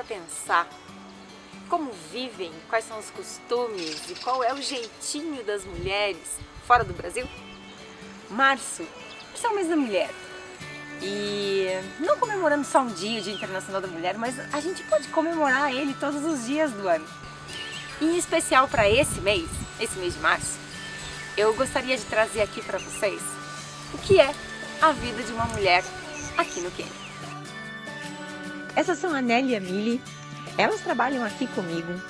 pensar como vivem, quais são os costumes e qual é o jeitinho das mulheres fora do Brasil? Março é o mês da mulher. E não comemorando só um dia, o Dia Internacional da Mulher, mas a gente pode comemorar ele todos os dias do ano. E em especial para esse mês de março, eu gostaria de trazer aqui para vocês o que é a vida de uma mulher aqui no Quênia. Essas são a Nelly e a Mili. Elas trabalham aqui comigo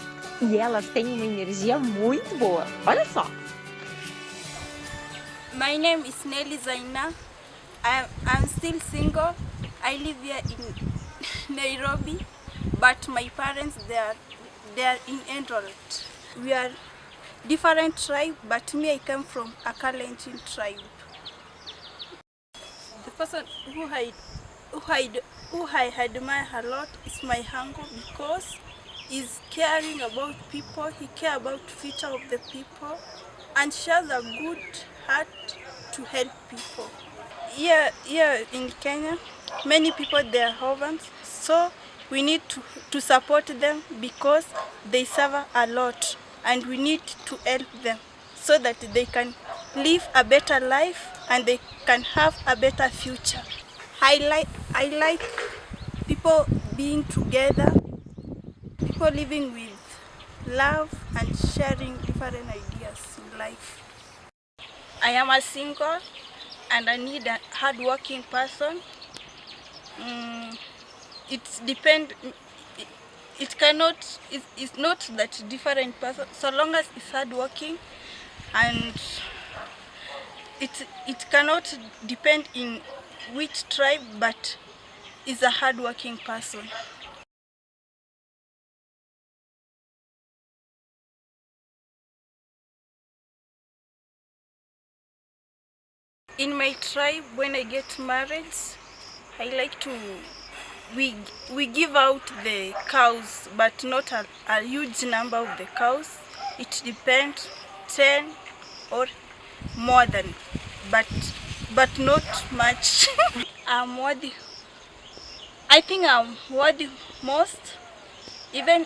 e elas têm uma energia muito boa. Olha só! My name is Nelly Zaina. I'm still single. I live here in Nairobi, but my parents they are in Eldoret. We are different tribe, but me I come from a Kalenjin tribe. The person who I admire a lot is my uncle because he's caring about people. He cares about the future of the people, and she has a good heart to help people. Here in Kenya, many people they are orphans, so we need to support them because they suffer a lot, and we need to help them so that they can live a better life and they can have a better future. I like people being together, people living with love and sharing different ideas in life. I am a single and I need a hardworking person. It's not that different person, so long as it's hardworking, and it cannot depend in which tribe, but is a hardworking person. In my tribe, when I get married, I like to we give out the cows, but not a huge number of the cows. It depends 10 or more than, but not much. I think I'm worthy most. Even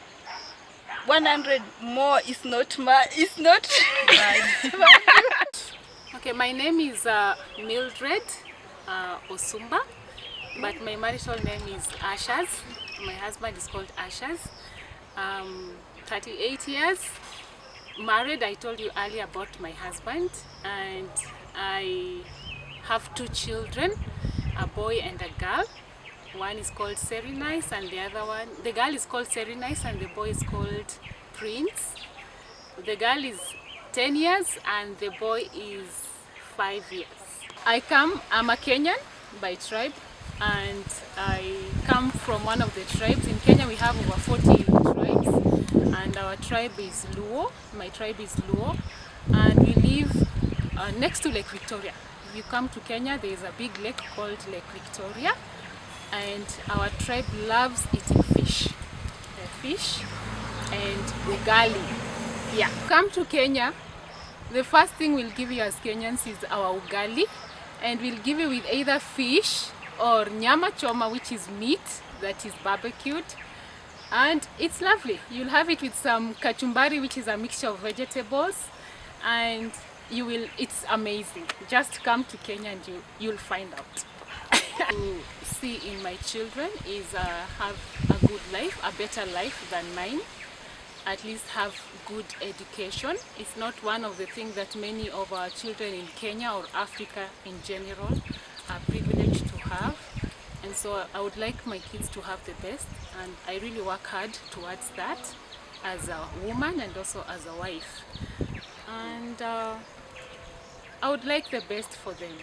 100 more is not much. It's not bad. Okay, my name is Mildred Osumba, but my marital name is Ashaz. My husband is called Ashaz. 38 years, married. I told you earlier about my husband, and I have 2 children, a boy and a girl. One is called Serenice, and the girl is called Serenice, and the boy is called Prince. The girl is 10 years and the boy is 5 years. I'm a Kenyan by tribe, and I come from one of the tribes. In Kenya we have over 40 tribes, and our tribe is Luo. My tribe is Luo, and we live next to Lake Victoria. If you come to Kenya, there is a big lake called Lake Victoria, and our tribe loves eating fish. Fish and ugali. Yeah. Come to Kenya, the first thing we'll give you as Kenyans is our ugali, and we'll give you with either fish or nyama choma, which is meat that is barbecued, and it's lovely. You'll have it with some kachumbari, which is a mixture of vegetables, and it's amazing. Just come to Kenya and you'll find out. To see in my children is have a good life, a better life than mine. At least have good education. It's not one of the things that many of our children in Kenya or Africa in general are privileged to have. And so I would like my kids to have the best, and I really work hard towards that as a woman and also as a wife. And I would like the best for them.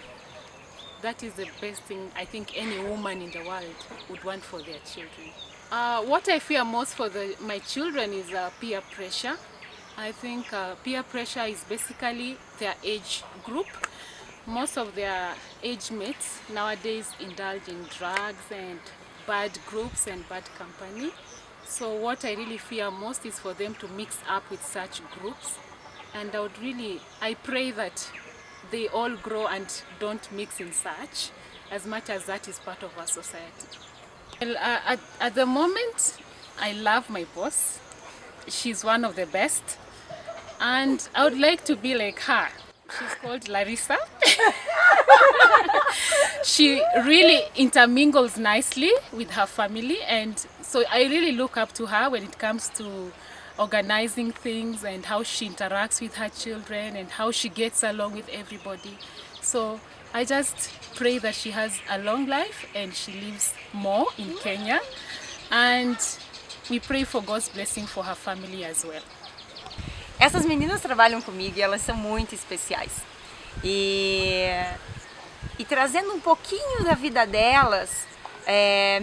That is the best thing I think any woman in the world would want for their children. What I fear most for my children is peer pressure. I think peer pressure is basically their age group. Most of their age mates nowadays indulge in drugs and bad groups and bad company. So what I really fear most is for them to mix up with such groups. And I pray that they all grow and don't mix in such, as much as that is part of our society. Well, at the moment, I love my boss. She's one of the best. And I would like to be like her. She's called Larissa. She really intermingles nicely with her family, and so I really look up to her when it comes to organizing things and how she interacts with her children and how she gets along with everybody. So I just pray that she has a long life and she lives more in Kenya, and we pray for God's blessing for her family as well. Essas meninas trabalham comigo e elas são muito especiais. E trazendo um pouquinho da vida delas,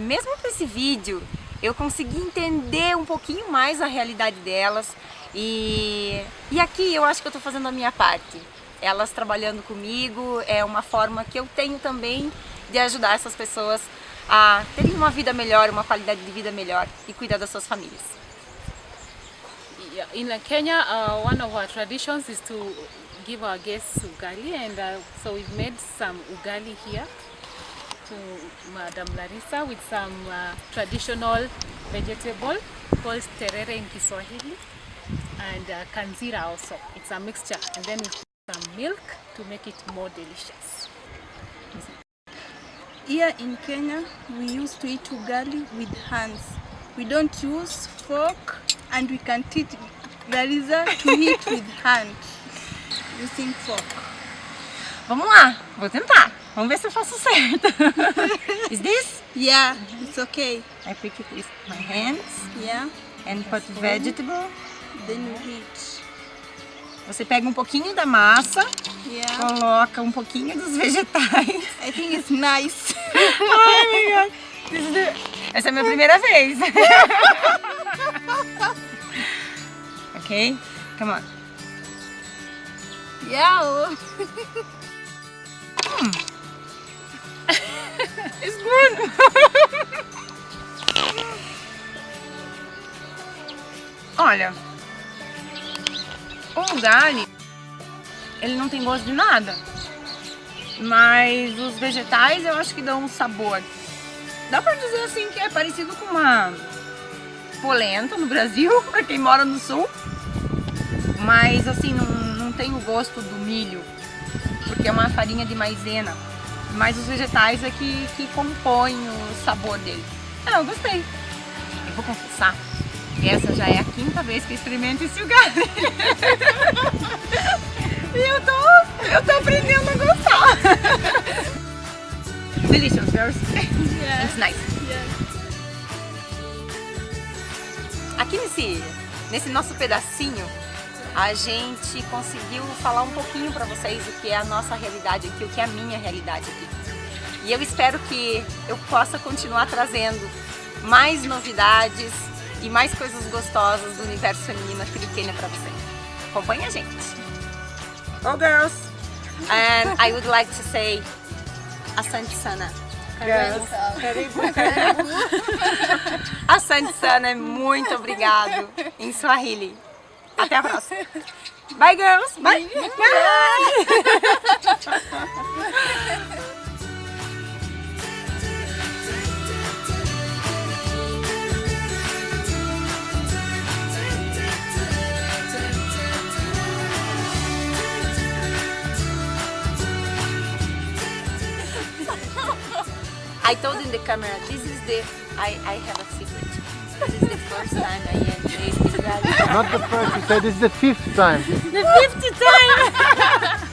mesmo para esse vídeo, eu consegui entender um pouquinho mais a realidade delas. E aqui eu acho que eu estou fazendo a minha parte. Elas trabalhando comigo é uma forma que eu tenho também de ajudar essas pessoas a terem uma vida melhor, uma qualidade de vida melhor e cuidar das suas famílias. In Kenya, one of our traditions is to give our guests ugali, and so we've made some ugali here to Madam Larissa with some traditional vegetable called terere in Kiswahili, and kanzira also. It's a mixture, and then we put some milk to make it more delicious. Here in Kenya, we used to eat ugali with hands. We don't use fork, and we can teach Larissa to eat with hand using fork. Vamos lá, vou tentar. Vamos ver se eu faço certo. Is this? Yeah, it's okay. I pick it with my hands Yeah, and put vegetable. then you eat. Você pega um pouquinho da massa, Yeah, coloca um pouquinho dos vegetais. I think it's nice. Ai, my God. Essa é a minha primeira vez. Ok? Come on. Yeah. It's good. Olha, o ugali, ele não tem gosto de nada, mas os vegetais eu acho que dão um sabor. Dá pra dizer assim que é parecido com uma polenta no Brasil, pra quem mora no sul, mas assim não tem o gosto do milho, porque é uma farinha de maisena, mas os vegetais é que compõem o sabor dele. Eu gostei. Eu vou confessar, essa já é a 5ª vez que eu experimento esse ugali. E eu tô aprendendo a gostar. Delicious, girls. Yeah. It's nice. Yeah. Aqui nesse nosso pedacinho, a gente conseguiu falar um pouquinho para vocês o que é a nossa realidade aqui, o que é a minha realidade aqui. E eu espero que eu possa continuar trazendo mais novidades e mais coisas gostosas do universo feminino aqui do Quênia para vocês. Acompanhe a gente. Oh, girls! And I would like to say, Asante sana. Girls. Asante sana, muito obrigado em Swahili. Até a próxima. Bye, girls. Bye. I told in the camera, I have a secret. This is the first time I am tasting ugali. Not the first, you said this is the 5th time. The 50th time!